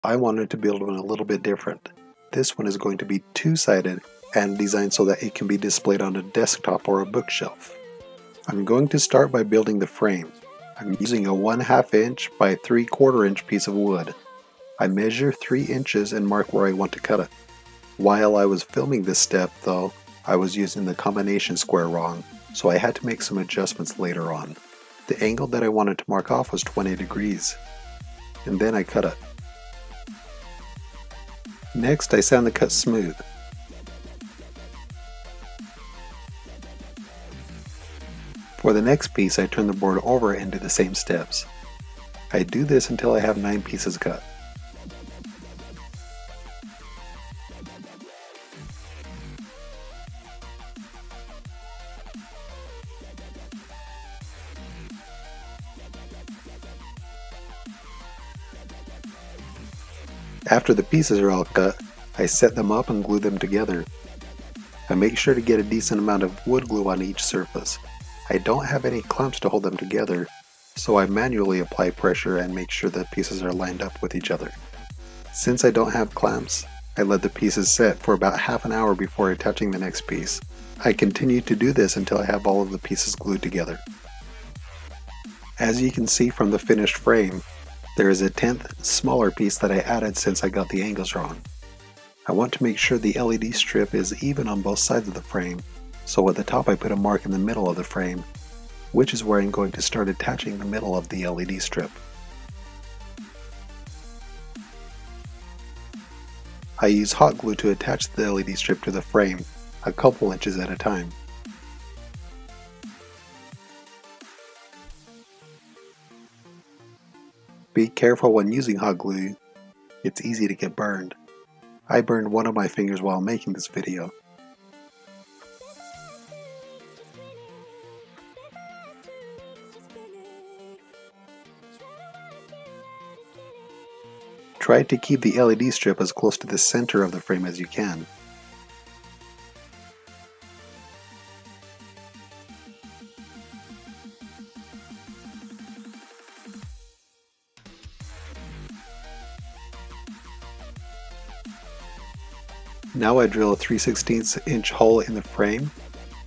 I wanted to build one a little bit different. This one is going to be two-sided and designed so that it can be displayed on a desktop or a bookshelf. I'm going to start by building the frame. I'm using a 1/2 inch by 3/4 inch piece of wood. I measure 3 inches and mark where I want to cut it. While I was filming this step though, I was using the combination square wrong, so I had to make some adjustments later on. The angle that I wanted to mark off was 20 degrees, and then I cut it. Next, I sand the cut smooth. For the next piece, I turn the board over and do the same steps. I do this until I have 9 pieces cut. After the pieces are all cut, I set them up and glue them together. I make sure to get a decent amount of wood glue on each surface. I don't have any clamps to hold them together, so I manually apply pressure and make sure the pieces are lined up with each other. Since I don't have clamps, I let the pieces set for about half an hour before attaching the next piece. I continue to do this until I have all of the pieces glued together. As you can see from the finished frame, there is a 10th smaller piece that I added since I got the angles wrong. I want to make sure the LED strip is even on both sides of the frame, so at the top I put a mark in the middle of the frame, which is where I'm going to start attaching the middle of the LED strip. I use hot glue to attach the LED strip to the frame, a couple inches at a time. Be careful when using hot glue, it's easy to get burned. I burned one of my fingers while making this video. Try to keep the LED strip as close to the center of the frame as you can. Now I drill a 3/16 inch hole in the frame,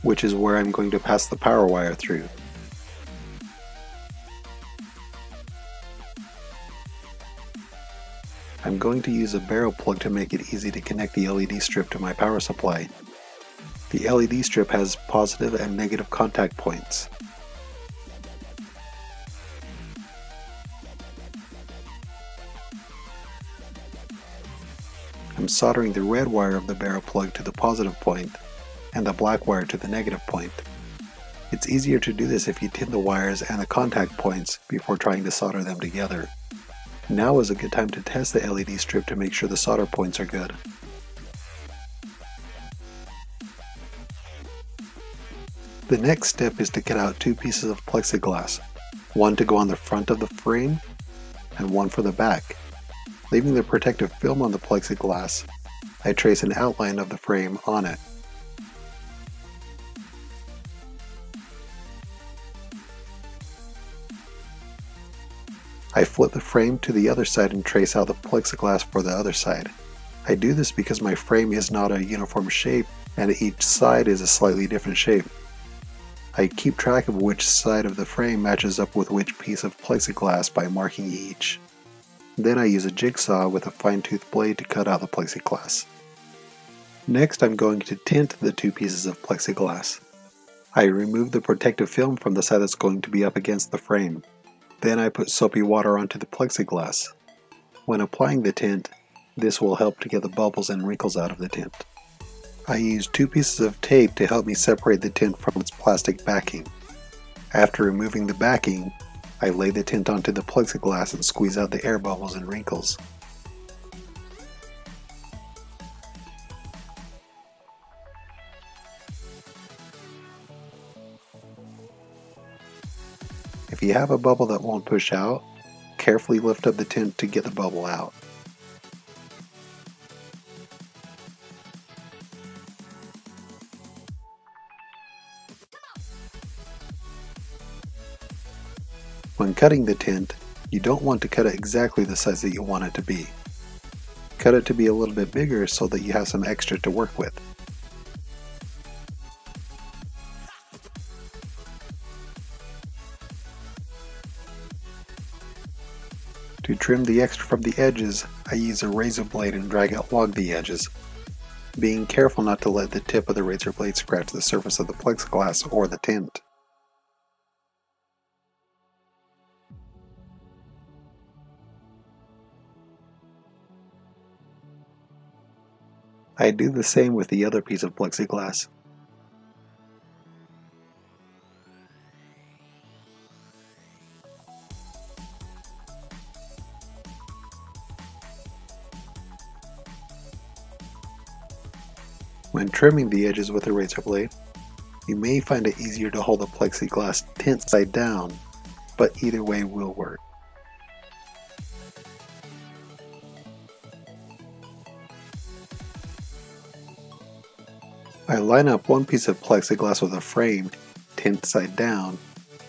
which is where I'm going to pass the power wire through. I'm going to use a barrel plug to make it easy to connect the LED strip to my power supply. The LED strip has positive and negative contact points. I'm soldering the red wire of the barrel plug to the positive point and the black wire to the negative point. It's easier to do this if you tin the wires and the contact points before trying to solder them together. Now is a good time to test the LED strip to make sure the solder points are good. The next step is to cut out 2 pieces of plexiglass, one to go on the front of the frame and one for the back. Leaving the protective film on the plexiglass, I trace an outline of the frame on it. I flip the frame to the other side and trace out the plexiglass for the other side. I do this because my frame is not a uniform shape and each side is a slightly different shape. I keep track of which side of the frame matches up with which piece of plexiglass by marking each. Then I use a jigsaw with a fine-tooth blade to cut out the plexiglass. Next, I'm going to tint the 2 pieces of plexiglass. I remove the protective film from the side that's going to be up against the frame. Then I put soapy water onto the plexiglass. When applying the tint, this will help to get the bubbles and wrinkles out of the tint. I use 2 pieces of tape to help me separate the tint from its plastic backing. After removing the backing, I lay the tint onto the plexiglass and squeeze out the air bubbles and wrinkles. If you have a bubble that won't push out, carefully lift up the tint to get the bubble out. When cutting the tint, you don't want to cut it exactly the size that you want it to be. Cut it to be a little bit bigger so that you have some extra to work with. To trim the extra from the edges, I use a razor blade and drag it along the edges, being careful not to let the tip of the razor blade scratch the surface of the plexiglass or the tint. I do the same with the other piece of plexiglass. When trimming the edges with a razor blade, you may find it easier to hold the plexiglass tint side down, but either way will work. I line up one piece of plexiglass with a frame, tint side down,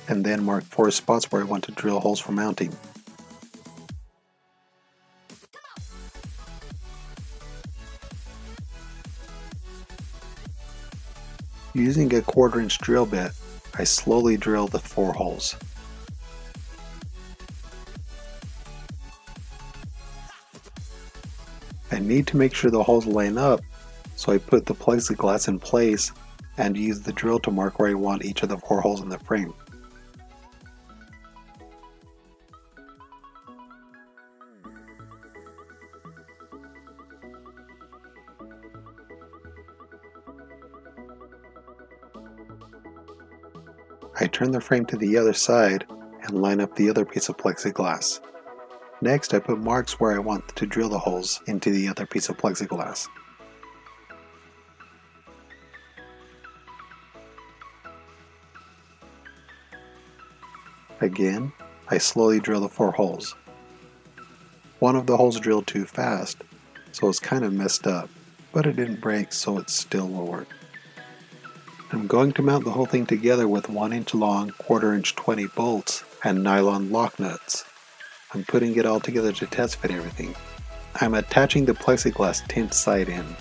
and then mark 4 spots where I want to drill holes for mounting. Using a 1/4" drill bit, I slowly drill the 4 holes. I need to make sure the holes line up, so I put the plexiglass in place and use the drill to mark where I want each of the 4 holes in the frame. I turn the frame to the other side and line up the other piece of plexiglass. Next, I put marks where I want to drill the holes into the other piece of plexiglass. Again, I slowly drill the 4 holes. One of the holes drilled too fast, so it's kind of messed up, but it didn't break, so it still will work. I'm going to mount the whole thing together with 1" long, 1/4" 20 bolts and nylon lock nuts. I'm putting it all together to test fit everything. I'm attaching the plexiglass tint side in.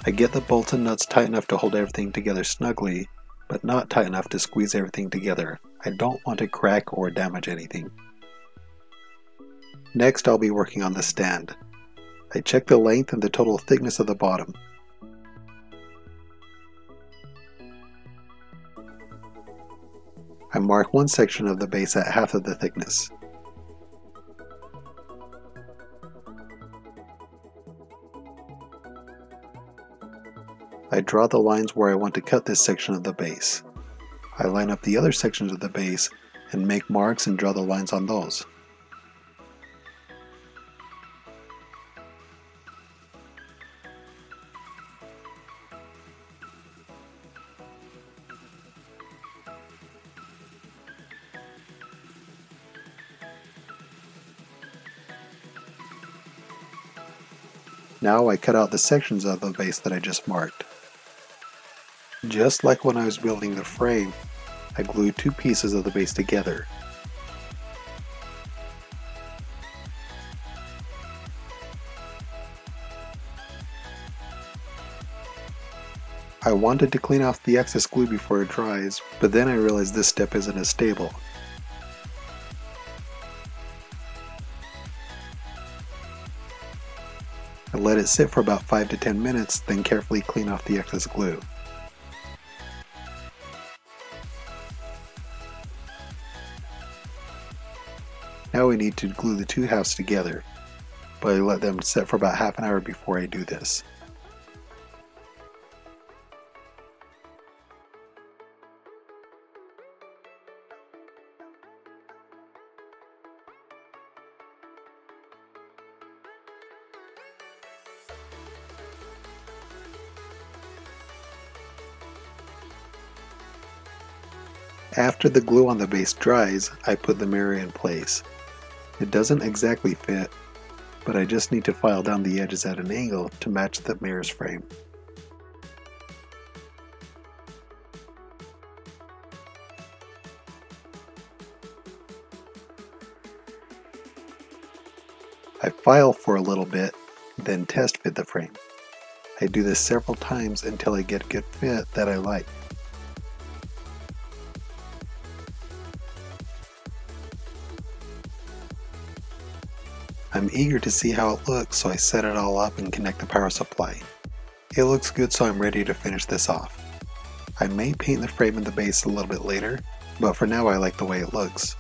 I get the bolts and nuts tight enough to hold everything together snugly, but not tight enough to squeeze everything together. I don't want to crack or damage anything. Next, I'll be working on the stand. I check the length and the total thickness of the bottom. I mark one section of the base at half of the thickness. I draw the lines where I want to cut this section of the base. I line up the other sections of the base and make marks and draw the lines on those. Now I cut out the sections of the base that I just marked. Just like when I was building the frame, I glued 2 pieces of the base together. I wanted to clean off the excess glue before it dries, but then I realized this step isn't as stable. I let it sit for about 5 to 10 minutes, then carefully clean off the excess glue. Now we need to glue the 2 halves together, but I let them set for about half an hour before I do this. After the glue on the base dries, I put the mirror in place. It doesn't exactly fit, but I just need to file down the edges at an angle to match the mirror's frame. I file for a little bit, then test fit the frame. I do this several times until I get a good fit that I like. I'm eager to see how it looks, so I set it all up and connect the power supply. It looks good, so I'm ready to finish this off. I may paint the frame and the base a little bit later, but for now I like the way it looks.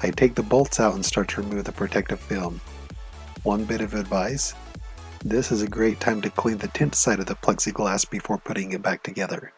I take the bolts out and start to remove the protective film. One bit of advice: this is a great time to clean the tint side of the plexiglass before putting it back together.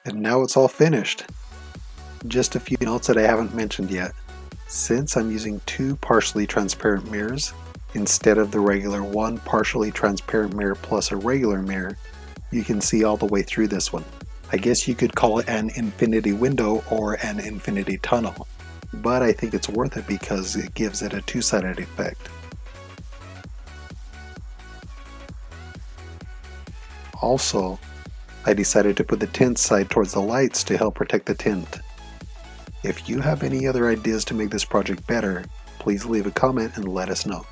And now it's all finished. Just a few notes that I haven't mentioned yet. Since I'm using two partially transparent mirrors, instead of the regular one partially transparent mirror plus a regular mirror, you can see all the way through this one. I guess you could call it an infinity window or an infinity tunnel, but I think it's worth it because it gives it a two-sided effect. Also, I decided to put the tint side towards the lights to help protect the tint. If you have any other ideas to make this project better, please leave a comment and let us know.